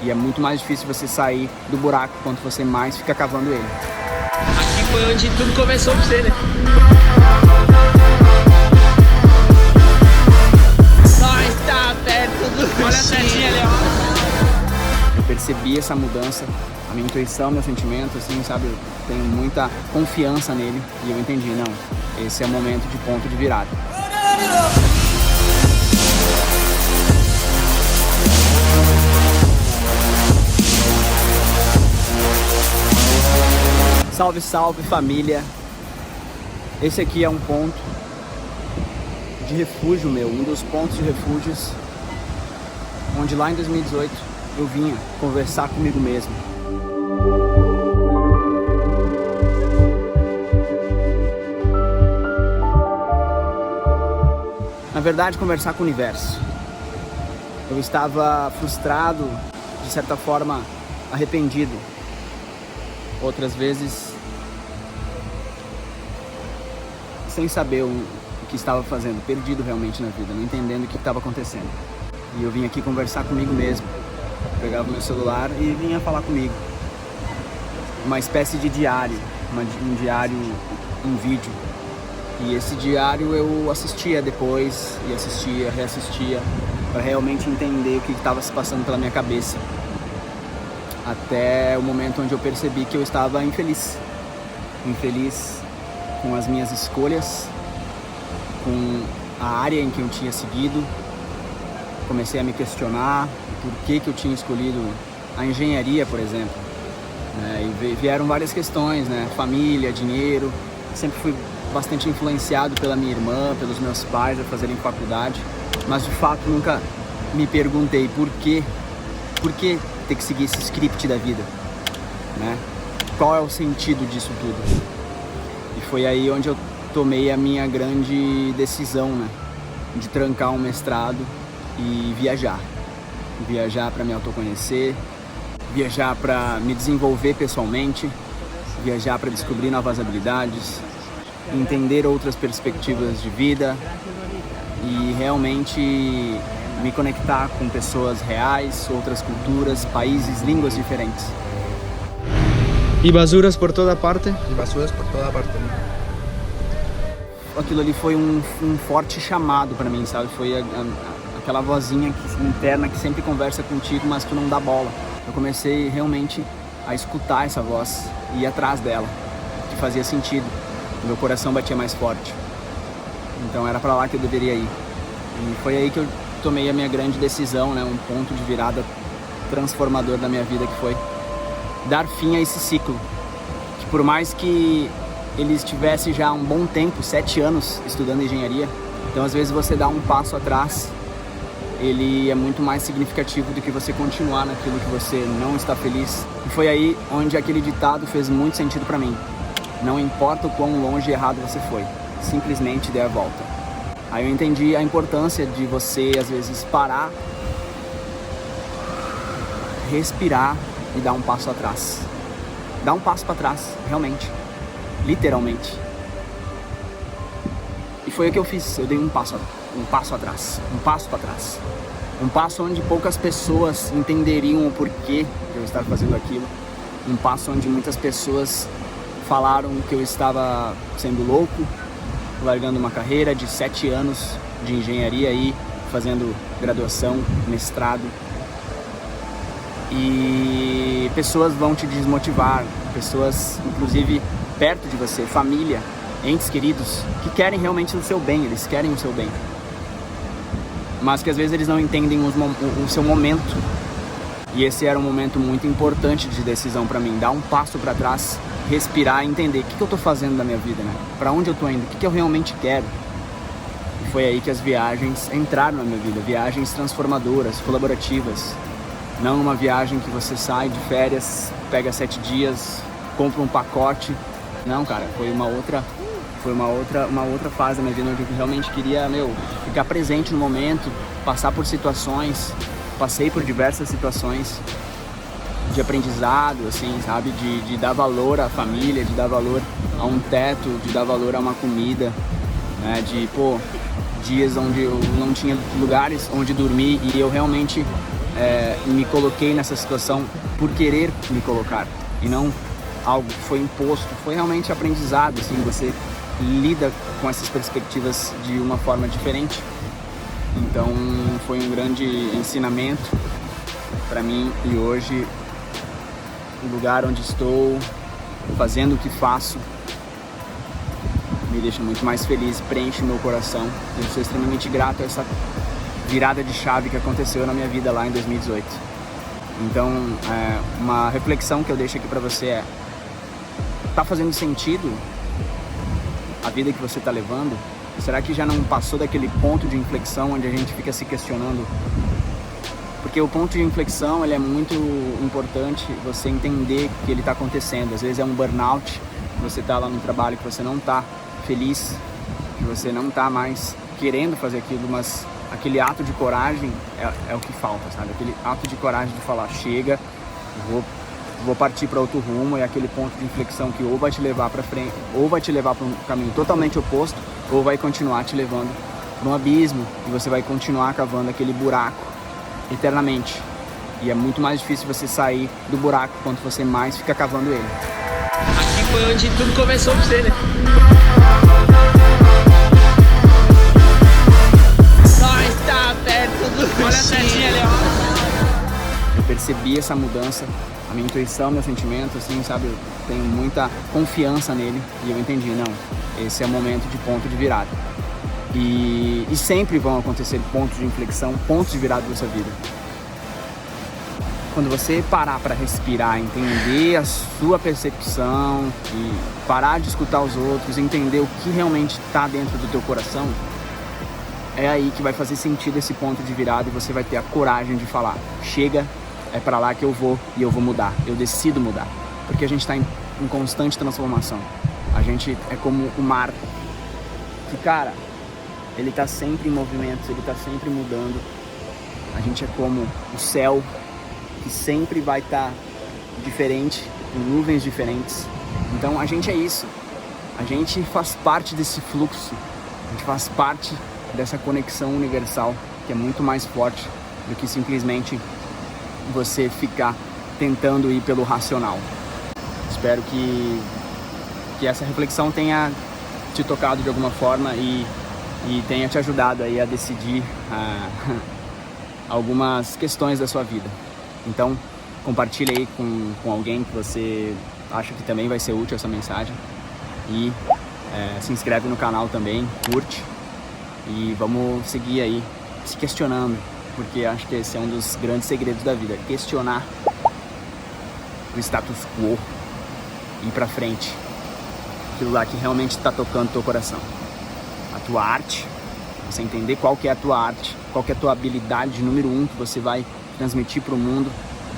E é muito mais difícil você sair do buraco quanto você mais fica cavando ele. Aqui foi onde tudo começou pra você, né? Nós tá perto do... Olha a setinha ali, ó. Eu percebi essa mudança, a minha intuição, meu sentimento, assim, sabe? Eu tenho muita confiança nele e eu entendi, não, esse é o momento de ponto de virada. Salve, salve família! Esse aqui é um ponto de refúgio meu, um dos pontos de refúgios onde lá em 2018 eu vinha conversar comigo mesmo. Na verdade, conversar com o universo. Eu estava frustrado, de certa forma arrependido. Outras vezes sem saber o que estava fazendo, perdido realmente na vida, não entendendo o que estava acontecendo. E eu vim aqui conversar comigo mesmo, pegava meu celular e vinha falar comigo. Uma espécie de diário, um diário em vídeo. E esse diário eu assistia depois, e assistia, reassistia, para realmente entender o que estava se passando pela minha cabeça. Até o momento onde eu percebi que eu estava infeliz. Infeliz com as minhas escolhas, com a área em que eu tinha seguido. Comecei a me questionar por que eu tinha escolhido a engenharia, por exemplo. E vieram várias questões, né? Família, dinheiro. Sempre fui bastante influenciado pela minha irmã, pelos meus pais a fazerem faculdade. Mas de fato nunca me perguntei por que ter que seguir esse script da vida, né? Qual é o sentido disso tudo? E foi aí onde eu tomei a minha grande decisão, né? De trancar um mestrado e viajar. Viajar para me autoconhecer, viajar para me desenvolver pessoalmente, viajar para descobrir novas habilidades, entender outras perspectivas de vida e realmente me conectar com pessoas reais, outras culturas, países, línguas diferentes. E basuras por toda parte? Y basuras por toda parte. Aquilo ali foi um forte chamado para mim, sabe? Foi aquela vozinha interna que sempre conversa contigo, mas tu não dá bola. Eu comecei realmente a escutar essa voz e ir atrás dela, que fazia sentido. O meu coração batia mais forte. Então era para lá que eu deveria ir. E foi aí que eu tomei a minha grande decisão, né? Um ponto de virada transformador da minha vida, que foi dar fim a esse ciclo. Que por mais que ele estivesse já há um bom tempo, 7 anos estudando engenharia, então às vezes você dá um passo atrás, ele é muito mais significativo do que você continuar naquilo que você não está feliz. E foi aí onde aquele ditado fez muito sentido para mim. Não importa o quão longe e errado você foi, simplesmente dê a volta. Aí eu entendi a importância de você, às vezes, parar, respirar e dar um passo atrás. Dar um passo para trás, realmente, literalmente. E foi o que eu fiz, eu dei um passo atrás, um passo para trás. Um passo onde poucas pessoas entenderiam o porquê de eu estar fazendo aquilo. Um passo onde muitas pessoas falaram que eu estava sendo louco, largando uma carreira de 7 anos de engenharia aí, fazendo graduação, mestrado. E pessoas vão te desmotivar, pessoas, inclusive, perto de você, família, entes queridos, que querem realmente o seu bem, eles querem o seu bem. Mas que às vezes eles não entendem o seu momento. E esse era um momento muito importante de decisão para mim, dar um passo para trás, respirar e entender o que eu tô fazendo da minha vida, né? Para onde eu tô indo, o que eu realmente quero. E foi aí que as viagens entraram na minha vida, viagens transformadoras, colaborativas. Não uma viagem que você sai de férias, pega 7 dias, compra um pacote. Não, cara, foi uma outra fase da minha vida onde eu realmente queria, ficar presente no momento, passar por situações, passei por diversas situações de aprendizado, assim, sabe? De dar valor à família, de dar valor a um teto, de dar valor a uma comida, né? Dias onde eu não tinha lugares onde dormir e eu realmente me coloquei nessa situação por querer me colocar e não algo que foi imposto. Foi realmente aprendizado, assim, você lida com essas perspectivas de uma forma diferente. Então foi um grande ensinamento para mim, e hoje o lugar onde estou, fazendo o que faço, me deixa muito mais feliz, preenche meu coração. Eu sou extremamente grato a essa virada de chave que aconteceu na minha vida lá em 2018. Então, uma reflexão que eu deixo aqui para você é: tá fazendo sentido a vida que você tá levando? Será que já não passou daquele ponto de inflexão onde a gente fica se questionando? Porque o ponto de inflexão, ele é muito importante você entender que ele está acontecendo. Às vezes é um burnout, você tá lá no trabalho que você não tá feliz, que você não tá mais querendo fazer aquilo, mas aquele ato de coragem é o que falta, sabe? Aquele ato de coragem de falar: chega, vou partir para outro rumo. É aquele ponto de inflexão que ou vai te levar para frente, ou vai te levar para um caminho totalmente oposto, ou vai continuar te levando para um abismo, e você vai continuar cavando aquele buraco eternamente. E é muito mais difícil você sair do buraco quanto você mais fica cavando ele. Aqui foi onde tudo começou pra você, né? Nós tá perto do... Olha a setinha ali, ó. Eu percebi essa mudança, a minha intuição, meu sentimento, assim, sabe? Eu tenho muita confiança nele, e eu entendi, não, esse é o momento de ponto de virada. E sempre vão acontecer pontos de inflexão, pontos de virada da sua vida. Quando você parar para respirar, entender a sua percepção e parar de escutar os outros, entender o que realmente está dentro do teu coração, é aí que vai fazer sentido esse ponto de virada, e você vai ter a coragem de falar: chega, é para lá que eu vou, e eu vou mudar, eu decido mudar. Porque a gente está em constante transformação. A gente é como o mar, que, cara, ele tá sempre em movimento, ele tá sempre mudando. A gente é como o céu, que sempre vai estar diferente, em nuvens diferentes. Então a gente é isso. A gente faz parte desse fluxo. A gente faz parte dessa conexão universal, que é muito mais forte do que simplesmente você ficar tentando ir pelo racional. Espero que essa reflexão tenha te tocado de alguma forma e tenha te ajudado aí a decidir algumas questões da sua vida. Então, compartilhe aí com alguém que você acha que também vai ser útil essa mensagem, e se inscreve no canal também, curte, e vamos seguir aí se questionando, porque acho que esse é um dos grandes segredos da vida: questionar o status quo, ir pra frente, aquilo lá que realmente está tocando teu coração. A tua arte, você entender qual que é a tua arte, qual que é a tua habilidade número 1 que você vai transmitir para o mundo.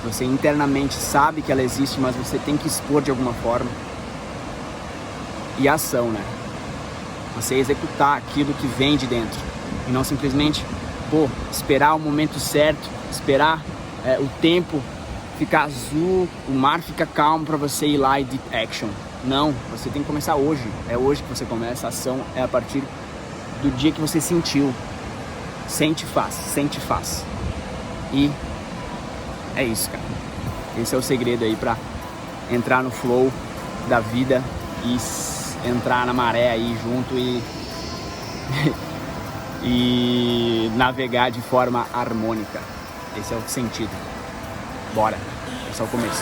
Você internamente sabe que ela existe, mas você tem que expor de alguma forma. E a ação, né? Você executar aquilo que vem de dentro, e não simplesmente, esperar o momento certo, esperar o tempo ficar azul, o mar fica calmo para você ir lá e deep action. Não, você tem que começar hoje. É hoje que você começa. A ação é a partir do dia que você sentiu. Sente e faz. E é isso, cara. Esse é o segredo aí pra entrar no flow da vida e entrar na maré aí junto e navegar de forma harmônica. Esse é o sentido. Bora. Esse é o começo.